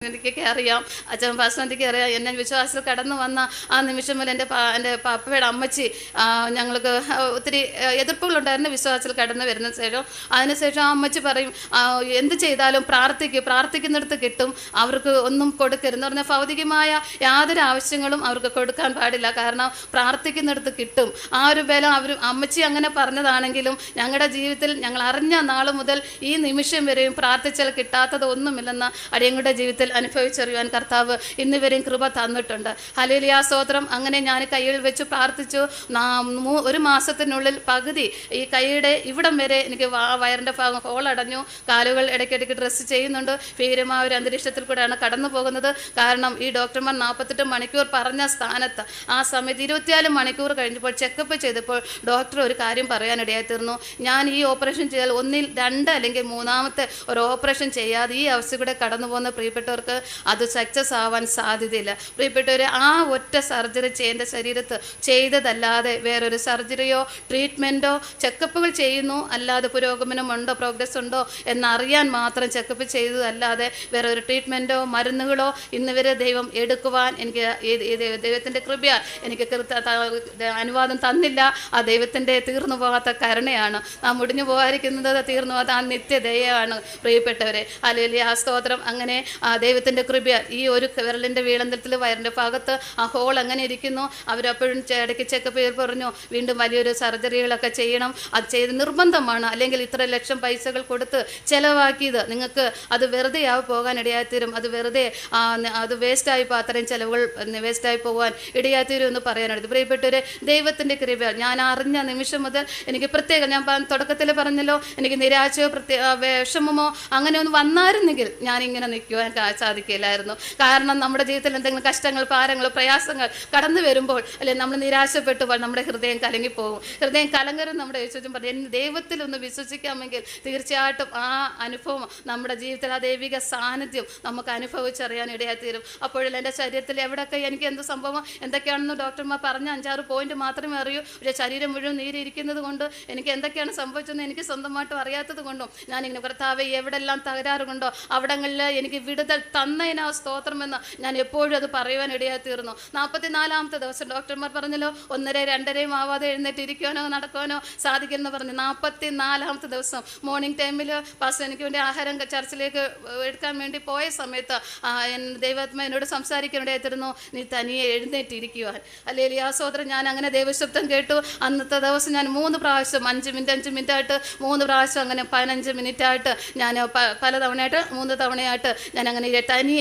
ആൻറ്റിക്കൊക്കെ അറിയാം, അച്ഛൻ പാസ്റ്റർ ആൻറ്റിക്ക് അറിയാം. എന്നെ വിശ്വാസത്തിൽ കടന്നു വന്ന ആ നിമിഷം മുതൽ എൻ്റെ പാപ്പയുടെ അമ്മച്ചി ഞങ്ങൾക്ക് ഒത്തിരി എതിർപ്പുകളുണ്ടായിരുന്നു വിശ്വാസത്തിൽ കടന്നു വരുന്ന ശേഷം. അതിനുശേഷം ആ അമ്മച്ചി പറയും, എന്ത് ചെയ്താലും പ്രാർത്ഥിക്കുന്നിടത്ത് കിട്ടും, അവർക്ക് ഒന്നും കൊടുക്കരുതെന്ന് പറഞ്ഞാൽ ഭൗതികമായ യാതൊരു ആവശ്യങ്ങളും അവർക്ക് കൊടുക്കാൻ പാടില്ല, കാരണം പ്രാർത്ഥിക്കുന്നിടത്ത് കിട്ടും. ആ ഒരു ബലം അമ്മച്ചി അങ്ങനെ പറഞ്ഞതാണെങ്കിലും ഞങ്ങളുടെ ജീവിതത്തിൽ ഞങ്ങൾ അറിഞ്ഞ നാൾ മുതൽ ഈ നിമിഷം വരെയും പ്രാർത്ഥിച്ചാൽ കിട്ടാത്തത് ഒന്നുമില്ലെന്ന് അടിയങ്ങളുടെ ജീവിതത്തിൽ അനുഭവിച്ചറിയുവാൻ കർത്താവ് ഇന്നുവരെയും കൃപ തന്നിട്ടുണ്ട്. ഹല്ലേലൂയ, സ്തോത്രം. അങ്ങനെ ഞാൻ കയ്യിൽ വെച്ച് പ്രാർത്ഥിച്ചു. 1 മാസത്തിനുള്ളിൽ പകുതി ഈ കൈയുടെ ഇവിടം വരെ എനിക്ക് വയറിൻ്റെ ഭാഗം ഹോളടഞ്ഞു. കാലുകൾ ഇടയ്ക്കിടയ്ക്ക് ഡ്രസ്സ് ചെയ്യുന്നുണ്ട്. ഭീകരമായ ഒരു അന്തരീക്ഷത്തിൽ കൂടെയാണ് കടന്നു പോകുന്നത്. കാരണം ഈ ഡോക്ടർമാർ 48 മണിക്കൂർ പറഞ്ഞ സ്ഥാനത്ത് ആ സമയത്ത് 24 മണിക്കൂർ കഴിഞ്ഞപ്പോൾ ചെക്കപ്പ് ചെയ്തപ്പോൾ ഡോക്ടർ ഒരു കാര്യം പറയാനിടയായി തീർന്നു. ഞാൻ ഈ ഓപ്പറേഷൻ ചെയ്താൽ ഒന്നിൽ 2 അല്ലെങ്കിൽ 3-ാമത്തെ ഒരു ഓപ്പറേഷൻ ചെയ്യാതെ ഈ അവസ്ഥ കൂടെ കടന്നു പോകുന്ന പ്രിയപ്പെട്ടവർക്ക് അത് സക്സസ് ആവാൻ സാധ്യതയില്ല. പ്രിയപ്പെട്ടവർ, ആ ഒറ്റ സർജറി എൻ്റെ ശരീരത്ത് ചെയ്തതല്ലാതെ വേറൊരു സർജറിയോ ട്രീറ്റ്മെൻറ്റോ, ചെക്കപ്പുകൾ ചെയ്യുന്നു അല്ലാതെ പുരോഗമനമുണ്ടോ പ്രോഗ്രസ് ഉണ്ടോ എന്നറിയാൻ മാത്രം ചെക്കപ്പ് ചെയ്തതല്ലാതെ വേറെ ഒരു ട്രീറ്റ്മെൻറ്റോ മരുന്നുകളോ ഇന്നുവരെ ദൈവം എടുക്കുവാൻ എനിക്ക് ദൈവത്തിൻ്റെ കൃപയാൽ എനിക്ക് അനുവാദം തന്നില്ല. ആ ദൈവത്തിൻ്റെ തീർന്നു പോകാത്ത കരുണയാണ്. നാം മുടിഞ്ഞു പോകാതിരിക്കുന്നത് തീർന്നു പോകാത്ത ആ നിത്യദയാണ് പ്രിയപ്പെട്ടവരെ. ഹല്ലേലൂയ, സ്തോത്രം. അങ്ങനെ ദൈവത്തിൻ്റെ കൃപയാൽ ഈ ഒരു വിരലിൻ്റെ വീളന്തരത്തിൽ വയറിൻ്റെ ഭാഗത്ത് ആ ഹോൾ അങ്ങനെ ഇരിക്കുന്നു. അവരപ്പോഴും ഇടയ്ക്ക് ചെക്കപ്പ് ചെയ്ത് പറഞ്ഞു വീണ്ടും വലിയൊരു സർജറികളൊക്കെ ചെയ്യണം, അത് ചെയ്ത് നിർബന്ധമാണ്, അല്ലെങ്കിൽ ഇത്ര ലക്ഷം പൈസകൾ കൊടുത്ത് ചിലവാക്കിയത് നിങ്ങൾക്ക് അത് വെറുതെ പോകാനിടയായിത്തീരും, അത് വേസ്റ്റായി അത്രയും ചിലവുകൾ വേസ്റ്റായി പോകാൻ ഇടയായിത്തീരും എന്ന് പറയാനെടുത്തു. പ്രിയപ്പെട്ടവരെ, ദൈവത്തിൻ്റെ കൃപയാൽ ഞാൻ അറിഞ്ഞ നിമിഷം മുതൽ എനിക്ക് പ്രത്യേകം, ഞാൻ തുടക്കത്തിൽ പറഞ്ഞല്ലോ, എനിക്ക് നിരാശയോ വിഷമമോ അങ്ങനെ ഒന്നും വന്നായിരുന്നെങ്കിൽ ഞാനിങ്ങനെ നിൽക്കുവാൻ സാധിക്കില്ലായിരുന്നു. കാരണം നമ്മുടെ ജീവിതത്തിൽ എന്തെങ്കിലും കഷ്ടങ്ങൾ, ഭാരങ്ങൾ, പ്രയാസങ്ങൾ കടന്നു വരുമ്പോൾ അല്ലെങ്കിൽ നമ്മൾ നിരാശപ്പെട്ടു നമ്മുടെ ഹൃദയം കലങ്ങിപ്പോകും. ഹൃദയം കലങ്ങരും. നമ്മുടെ യേശുവും പറഞ്ഞു, ദൈവത്തിൽ ഒന്ന് വിശ്വസിക്കാമെങ്കിൽ തീർച്ചയായിട്ടും ആ അനുഭവം നമ്മുടെ ജീവിതത്തിൽ, ആ ദൈവിക സാന്നിധ്യം നമുക്ക് അനുഭവിച്ചറിയാൻ ഇടയായിത്തീരും. അപ്പോഴും എൻ്റെ ശരീരത്തിൽ എവിടെയൊക്കെ എനിക്ക് എന്ത് സംഭവം എന്തൊക്കെയാണെന്ന് ഡോക്ടർമാർ പറഞ്ഞ 5-6 പോയിന്റ് മാത്രമേ അറിയൂ. പക്ഷേ ശരീരം മുഴുവൻ നീരിയിരിക്കുന്നത് കൊണ്ട് എനിക്ക് എന്തൊക്കെയാണ് സംഭവിച്ചതെന്ന് എനിക്ക് സ്വന്തമായിട്ടും അറിയാത്തത് കൊണ്ടും ഞാനിങ്ങനെ കർത്താവേ എവിടെല്ലാം തകരാറുകൊണ്ടോ അവിടങ്ങളിൽ എനിക്ക് വിടുതൽ തന്നതിനാ സ്തോത്രമെന്ന് ഞാൻ എപ്പോഴും അത് പറയുവാൻ ഇടയായിത്തീർന്നു. 44-ാമത്തെ ദിവസം ഡോക്ടർമാർ പറഞ്ഞല്ലോ 1-2 ആവാതെ എഴുന്നേറ്റിരിക്കാനോ നടക്കാനോ സാധിക്കുമെന്ന് പറഞ്ഞു. 44-ാമത്തെ ദിവസം മോർണിംഗ് ടൈമിൽ പാസ്റ്റർ എനിക്ക് വേണ്ടി ആഹാരം ചർച്ചിലേക്ക് എടുക്കാൻ വേണ്ടി പോയ സമയത്ത് ദൈവാത്മ എന്നോട് സംസാരിക്കാനിടയായിത്തീർന്നു, നീ തനിയെ എഴുന്നേറ്റിരിക്കുവാൻ. ഹല്ലേലൂയ, സ്തോത്രം. ഞാൻ അങ്ങനെ ദൈവശബ്ദം കേട്ടു. അന്നത്തെ ദിവസം ഞാൻ 3 പ്രാവശ്യം 5 മിനിറ്റ് ആയിട്ട് 3 പ്രാവശ്യം അങ്ങനെ 15 മിനിറ്റായിട്ട് ഞാൻ പല തവണയായിട്ട് 3 തവണയായിട്ട് ഞാൻ അങ്ങനെ തനിയെ